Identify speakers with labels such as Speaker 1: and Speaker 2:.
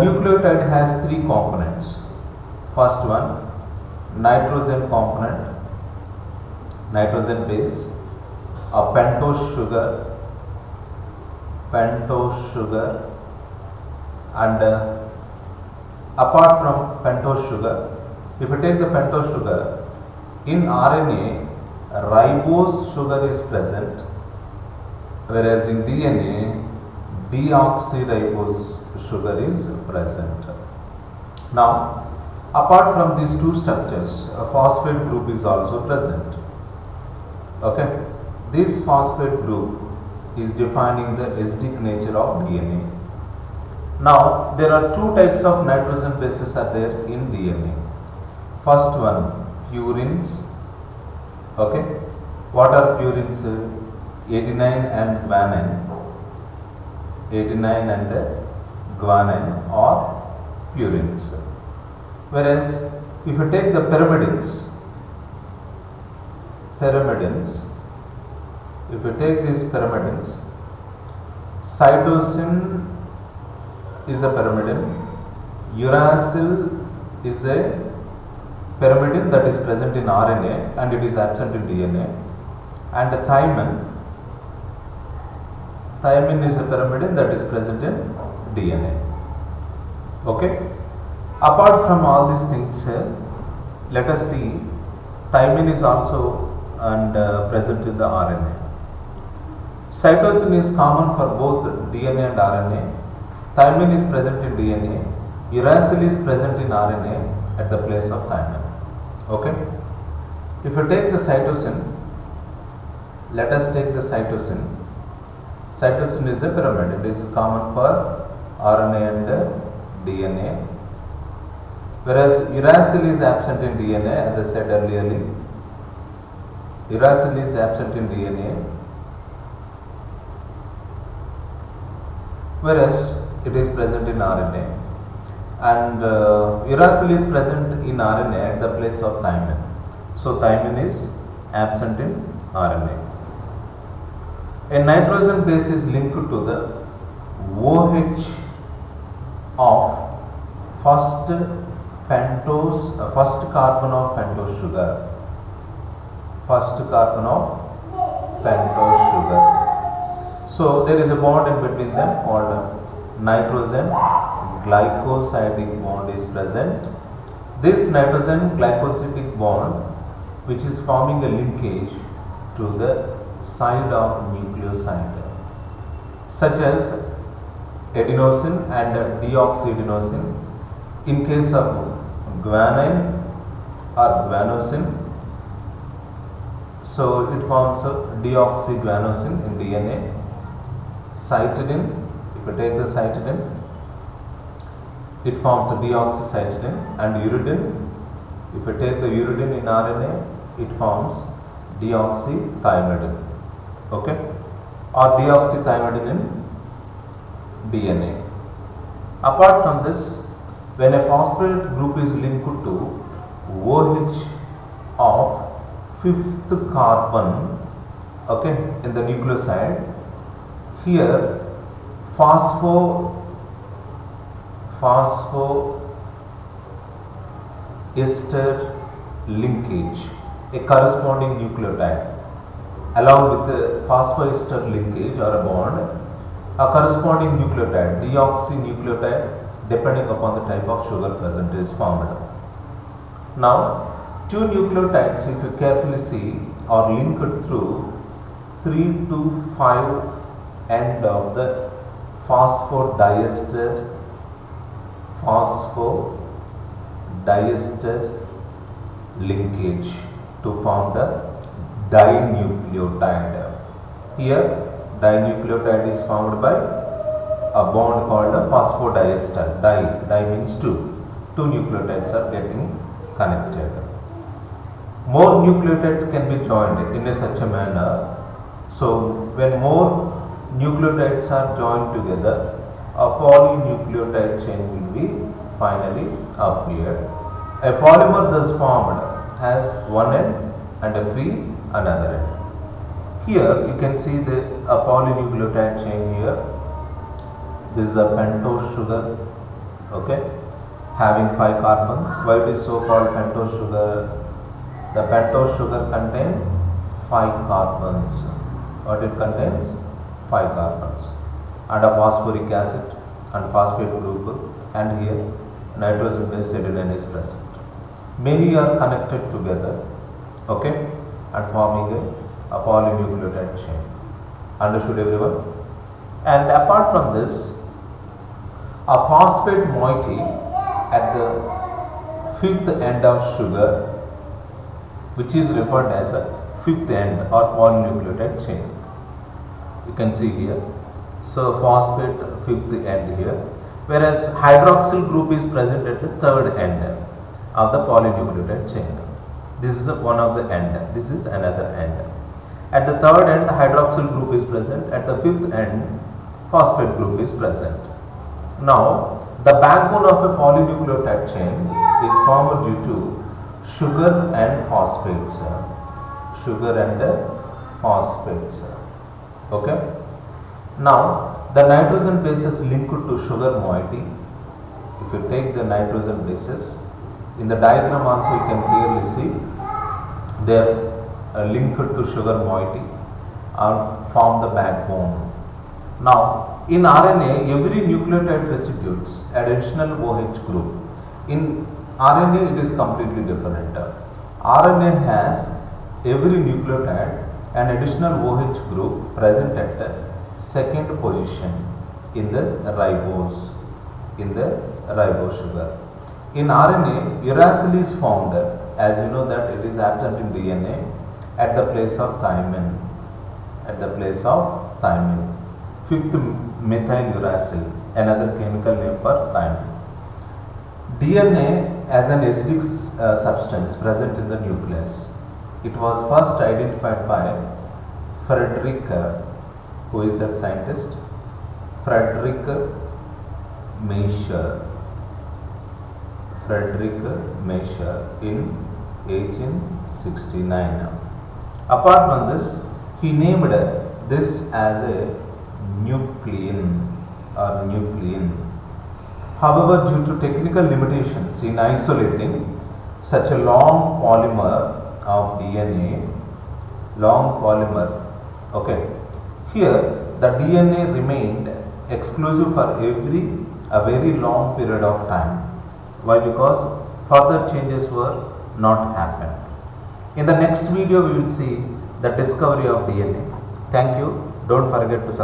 Speaker 1: Nucleotide has three components. First one, nitrogen component, nitrogen base, a pentose sugar, and apart from pentose sugar, if you take the pentose sugar, in RNA ribose sugar is present, whereas in DNA deoxyribose sugar is present. Now, apart from these two structures, a phosphate group is also present. Okay, this phosphate group is defining the acidic nature of DNA. Now, there are two types of nitrogen bases are there in DNA. First one, purines. Okay, what are purines? Adenine and guanine. Adenine and guanine are purines. Whereas if you take the pyrimidines, if you take these pyrimidines, cytosine is a pyrimidine, uracil is a pyrimidine that is present in RNA and it is absent in DNA, and the thymine is a pyrimidine that is present in DNA. Okay. Apart from all these things, let us see thymine is also present in the RNA. Cytosine is common for both DNA and RNA. Thymine is present in DNA. Uracil is present in RNA at the place of thymine. Okay. If you take the cytosine, let us take the cytosine. Cytosine is a pyrimidine. It is common for RNA and DNA. Whereas uracil is absent in DNA, as I said earlier. Uracil is absent in DNA, whereas it is present in RNA, and uracil is present in RNA at the place of thymine. So thymine is absent in RNA. A nitrogen base is linked to the OH of first carbon of pentose sugar. So there is a bond in between them called nitrogen glycosidic bond is present. This nitrogen glycosidic bond, which is forming a linkage to the side of nucleoside, such as adenosine and deoxyadenosine. In case of guanine or guanosine, so it forms a deoxyguanosine in DNA. Cytidine, if you take the cytidine, it forms a deoxycytidine, and uridine, if you take the uridine in RNA, it forms deoxythymidine. Okay, or deoxythymidine in DNA. Apart from this, when a phosphate group is linked to OH of fifth carbon, okay, in the nucleoside, here phosphoester linkage, a corresponding nucleotide, along with the phosphoester linkage or a bond, a corresponding nucleotide, deoxynucleotide, depending upon the type of sugar present, is formed. Now, two nucleotides, if you carefully see, are linked through 3 to 5 end of the phosphodiester linkage to form the dinucleotide. Here, dinucleotide is formed by a bond called a phosphodiester. Di means two. Two nucleotides are getting connected. More nucleotides can be joined in such a manner. So, when more nucleotides are joined together, a polynucleotide chain will be finally appeared. A polymer thus formed has one end and a free another end. Here you can see a polynucleotide chain here. This is a pentose sugar, okay, having 5 carbons. Why it is so called pentose sugar? The pentose sugar contains 5 carbons. What it contains? 5 carbons, and a phosphoric acid and phosphate group, and here nitrogen base adenine is present. Many are connected together, okay, and forming a polynucleotide chain. Understood, everyone? And apart from this, a phosphate moiety at the fifth end of sugar, which is referred as a fifth end or polynucleotide chain. You can see here. So phosphate fifth end here, whereas hydroxyl group is present at the third end of the polynucleotide chain. This is one of the end. This is another end. At the third end, hydroxyl group is present. At the fifth end, phosphate group is present. Now, the backbone of a polynucleotide chain is formed due to sugar and phosphates. Sugar and phosphates. Okay. Now, the nitrogen bases linked to sugar moiety. If you take the nitrogen bases, in the diagram also you can clearly see they are linked to sugar moiety or form the backbone. Now, in RNA, every nucleotide residues additional OH group. In RNA, it is completely different. RNA has every nucleotide an additional OH group present at the second position in the ribose, sugar. In RNA, uracil is found, as you know that it is absent in DNA, at the place of thymine. Fifth methyl uracil, another chemical name for thymine. DNA as an acidic substance present in the nucleus. It was first identified by Frederick, who is that scientist? Frederick Meischer in 1869. Apart from this, he named this as a nuclein. However, due to technical limitations in isolating such a long polymer of DNA, okay, here the DNA remained exclusive for a very long period of time. Why? Because further changes were not happened. In the next video, we will see the discovery of DNA. Thank you. Don't forget to subscribe.